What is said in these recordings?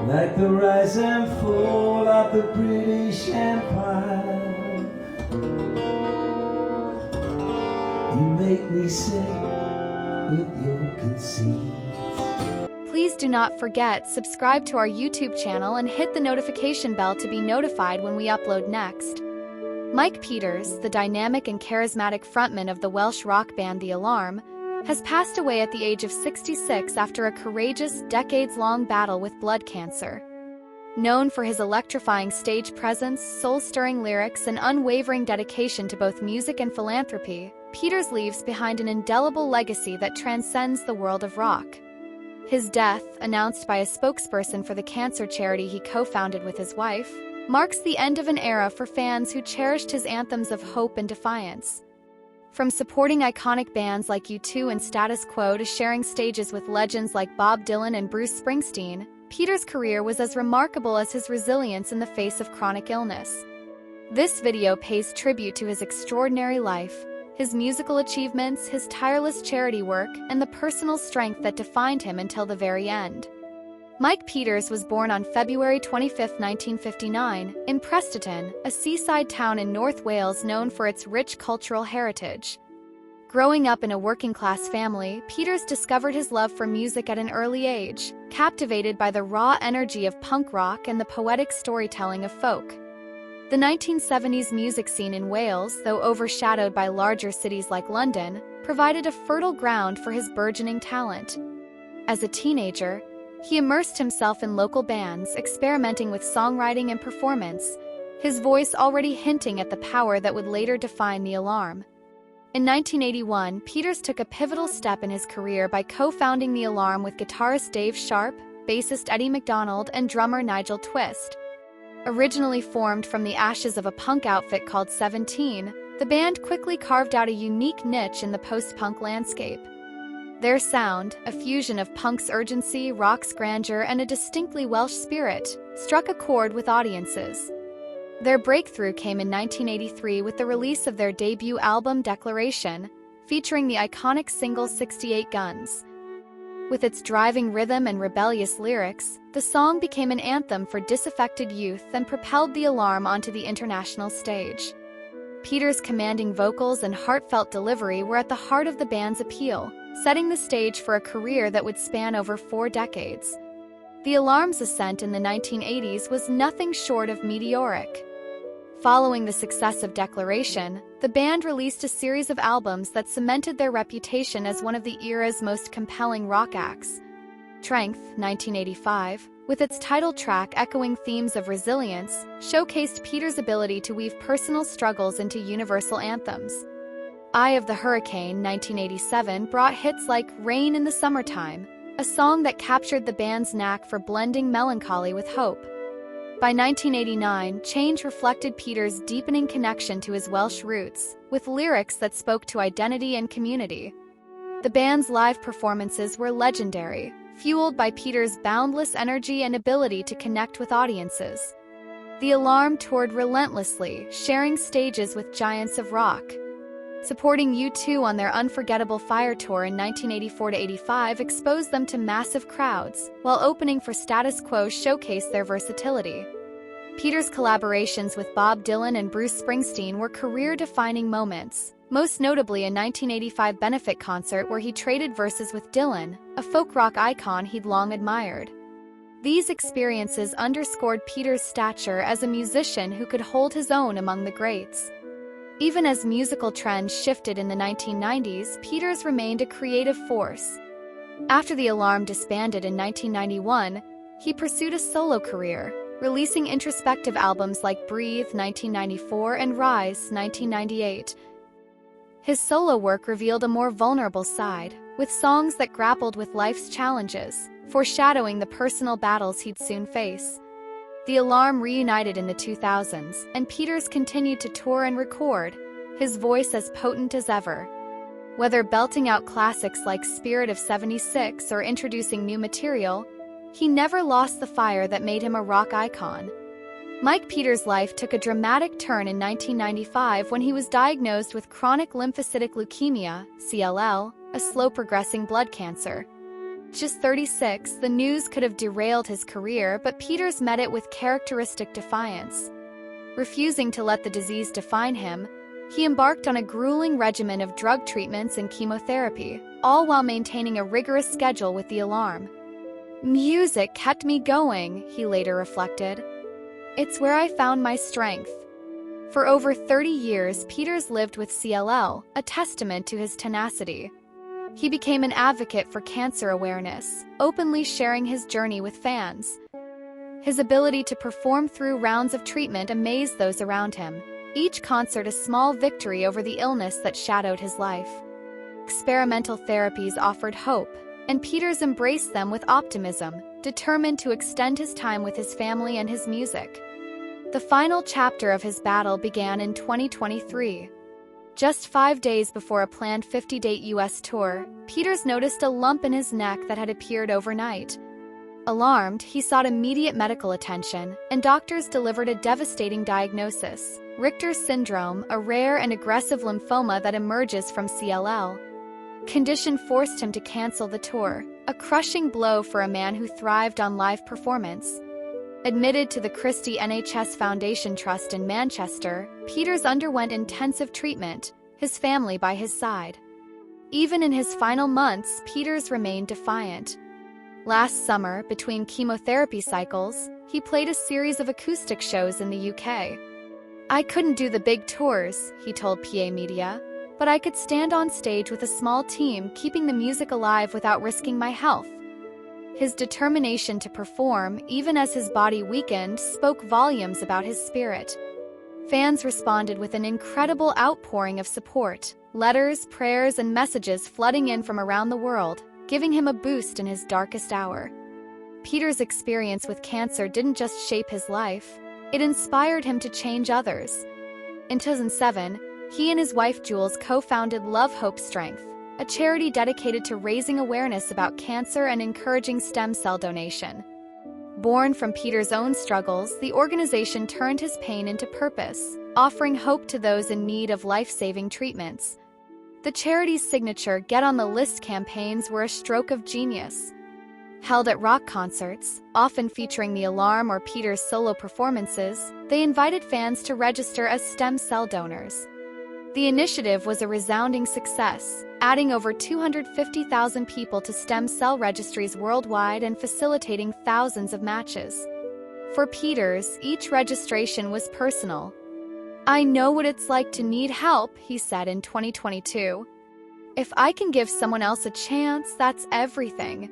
like the rise and fall of the British Empire. You make me sick with your conceit. Please do not forget subscribe to our YouTube channel and hit the notification bell to be notified when we upload next. Mike Peters, the dynamic and charismatic frontman of the Welsh rock band The Alarm, has passed away at the age of 66 after a courageous, decades-long battle with blood cancer. Known for his electrifying stage presence, soul-stirring lyrics, and unwavering dedication to both music and philanthropy, Peters leaves behind an indelible legacy that transcends the world of rock. His death, announced by a spokesperson for the cancer charity he co-founded with his wife, marks the end of an era for fans who cherished his anthems of hope and defiance. From supporting iconic bands like U2 and Status Quo to sharing stages with legends like Bob Dylan and Bruce Springsteen, Peters' career was as remarkable as his resilience in the face of chronic illness. This video pays tribute to his extraordinary life, his musical achievements, his tireless charity work, and the personal strength that defined him until the very end. Mike Peters was born on February 25, 1959, in Prestatyn, a seaside town in North Wales known for its rich cultural heritage. Growing up in a working-class family, Peters discovered his love for music at an early age, captivated by the raw energy of punk rock and the poetic storytelling of folk. The 1970s music scene in Wales, though overshadowed by larger cities like London, provided a fertile ground for his burgeoning talent. As a teenager, he immersed himself in local bands, experimenting with songwriting and performance, his voice already hinting at the power that would later define The Alarm. In 1981, Peters took a pivotal step in his career by co-founding The Alarm with guitarist Dave Sharp, bassist Eddie McDonald, and drummer Nigel Twist. Originally formed from the ashes of a punk outfit called 17, the band quickly carved out a unique niche in the post-punk landscape. Their sound, a fusion of punk's urgency, rock's grandeur, and a distinctly Welsh spirit, struck a chord with audiences. Their breakthrough came in 1983 with the release of their debut album Declaration, featuring the iconic single 68 Guns. With its driving rhythm and rebellious lyrics, the song became an anthem for disaffected youth and propelled The Alarm onto the international stage. Peters' commanding vocals and heartfelt delivery were at the heart of the band's appeal, setting the stage for a career that would span over 4 decades. The Alarm's ascent in the 1980s was nothing short of meteoric. Following the success of Declaration, the band released a series of albums that cemented their reputation as one of the era's most compelling rock acts. Strength, 1985, with its title track echoing themes of resilience, showcased Peters' ability to weave personal struggles into universal anthems. Eye of the Hurricane, 1987, brought hits like Rain in the Summertime, a song that captured the band's knack for blending melancholy with hope. By 1989, Change reflected Peters' deepening connection to his Welsh roots, with lyrics that spoke to identity and community. The band's live performances were legendary, fueled by Peters' boundless energy and ability to connect with audiences. The Alarm toured relentlessly, sharing stages with giants of rock. Supporting U2 on their unforgettable Fire Tour in 1984-85 exposed them to massive crowds, while opening for Status Quo showcased their versatility. Peters' collaborations with Bob Dylan and Bruce Springsteen were career-defining moments, most notably a 1985 benefit concert where he traded verses with Dylan, a folk rock icon he'd long admired. These experiences underscored Peters' stature as a musician who could hold his own among the greats. Even as musical trends shifted in the 1990s, Peters remained a creative force. After The Alarm disbanded in 1991, he pursued a solo career, releasing introspective albums like Breathe, 1994, and Rise, 1998. His solo work revealed a more vulnerable side, with songs that grappled with life's challenges, foreshadowing the personal battles he'd soon face. The Alarm reunited in the 2000s, and Peters continued to tour and record, his voice as potent as ever. Whether belting out classics like Spirit of 76 or introducing new material, he never lost the fire that made him a rock icon. Mike Peters' life took a dramatic turn in 1995 when he was diagnosed with chronic lymphocytic leukemia, CLL, a slow-progressing blood cancer. just 36, the news could have derailed his career, but Peters met it with characteristic defiance. Refusing to let the disease define him, he embarked on a grueling regimen of drug treatments and chemotherapy, all while maintaining a rigorous schedule with the alarm. "Music kept me going," he later reflected. "It's where I found my strength." For over 30 years, Peters lived with CLL, a testament to his tenacity. He became an advocate for cancer awareness, openly sharing his journey with fans. His ability to perform through rounds of treatment amazed those around him, each concert a small victory over the illness that shadowed his life. Experimental therapies offered hope, and Peters embraced them with optimism, determined to extend his time with his family and his music. The final chapter of his battle began in 2023. Just 5 days before a planned 50-date U.S. tour, Peters noticed a lump in his neck that had appeared overnight. Alarmed, he sought immediate medical attention, and doctors delivered a devastating diagnosis: Richter's syndrome, a rare and aggressive lymphoma that emerges from CLL. Condition forced him to cancel the tour, a crushing blow for a man who thrived on live performance. Admitted to the Christie NHS Foundation Trust in Manchester, Peters underwent intensive treatment, his family by his side. Even in his final months, Peters remained defiant. Last summer, between chemotherapy cycles, he played a series of acoustic shows in the UK. "I couldn't do the big tours," he told PA Media, "but I could stand on stage with a small team, keeping the music alive without risking my health." His determination to perform, even as his body weakened, spoke volumes about his spirit. Fans responded with an incredible outpouring of support, letters, prayers, and messages flooding in from around the world, giving him a boost in his darkest hour. Peters' experience with cancer didn't just shape his life, it inspired him to change others. In 2007, he and his wife Jules co-founded Love Hope Strength, a charity dedicated to raising awareness about cancer and encouraging stem cell donation. Born from Peters' own struggles, the organization turned his pain into purpose, offering hope to those in need of life-saving treatments. The charity's signature Get on the List campaigns were a stroke of genius. Held at rock concerts, often featuring the Alarm or Peters' solo performances, they invited fans to register as stem cell donors. The initiative was a resounding success, adding over 250,000 people to stem cell registries worldwide and facilitating thousands of matches. For Peters, each registration was personal. "I know what it's like to need help," he said in 2022. "If I can give someone else a chance, that's everything."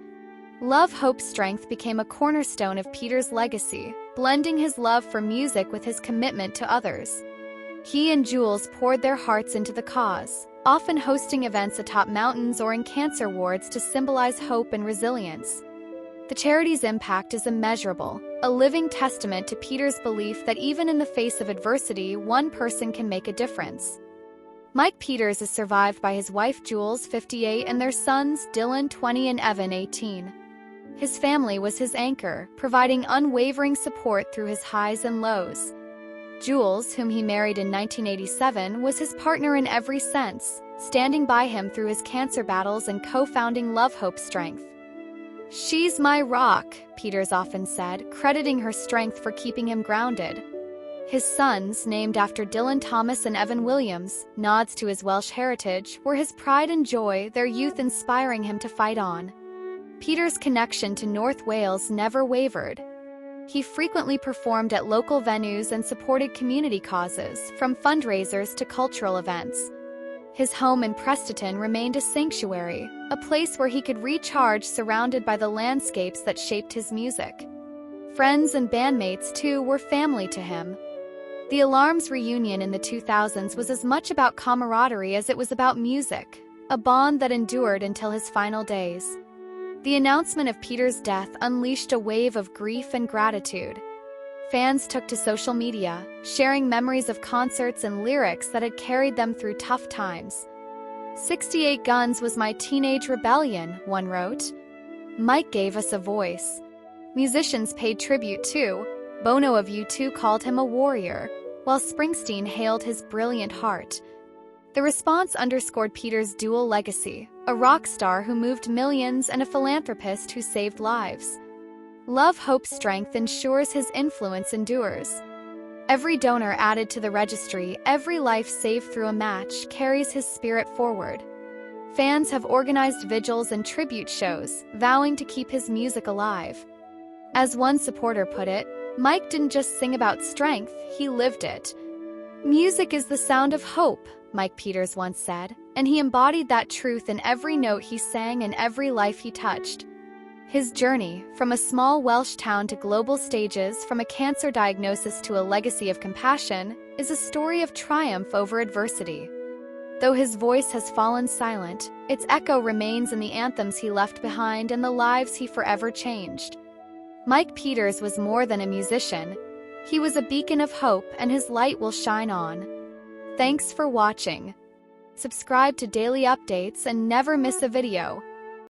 Love Hope Strength became a cornerstone of Peters' legacy, blending his love for music with his commitment to others. He and Jules poured their hearts into the cause, often hosting events atop mountains or in cancer wards to symbolize hope and resilience. The charity's impact is immeasurable, a living testament to Peters' belief that even in the face of adversity, one person can make a difference. Mike Peters is survived by his wife Jules, 58, and their sons Dylan, 20, and Evan, 18. His family was his anchor, providing unwavering support through his highs and lows. Jules, whom he married in 1987, was his partner in every sense, standing by him through his cancer battles and co-founding Love Hope Strength. "She's my rock," Peters often said, crediting her strength for keeping him grounded. His sons, named after Dylan Thomas and Evan Williams, nods to his Welsh heritage, were his pride and joy, their youth inspiring him to fight on. Peters' connection to North Wales never wavered. He frequently performed at local venues and supported community causes, from fundraisers to cultural events. His home in Prestatyn remained a sanctuary, a place where he could recharge surrounded by the landscapes that shaped his music. Friends and bandmates, too, were family to him. The Alarm's reunion in the 2000s was as much about camaraderie as it was about music, a bond that endured until his final days. The announcement of Peters' death unleashed a wave of grief and gratitude. Fans took to social media, sharing memories of concerts and lyrics that had carried them through tough times. "68 Guns was my teenage rebellion," one wrote. "Mike gave us a voice." Musicians paid tribute too. Bono of U2 called him a warrior, while Springsteen hailed his brilliant heart. The response underscored Peters' dual legacy, a rock star who moved millions and a philanthropist who saved lives. Love, hope, strength ensures his influence endures. Every donor added to the registry, every life saved through a match, carries his spirit forward. Fans have organized vigils and tribute shows, vowing to keep his music alive. As one supporter put it, Mike didn't just sing about strength, he lived it. "Music is the sound of hope," Mike Peters once said, and he embodied that truth in every note he sang and every life he touched. His journey, from a small Welsh town to global stages, from a cancer diagnosis to a legacy of compassion, is a story of triumph over adversity. Though his voice has fallen silent, its echo remains in the anthems he left behind and the lives he forever changed. Mike Peters was more than a musician. He was a beacon of hope, and his light will shine on. Thanks for watching. Subscribe to daily updates and never miss a video.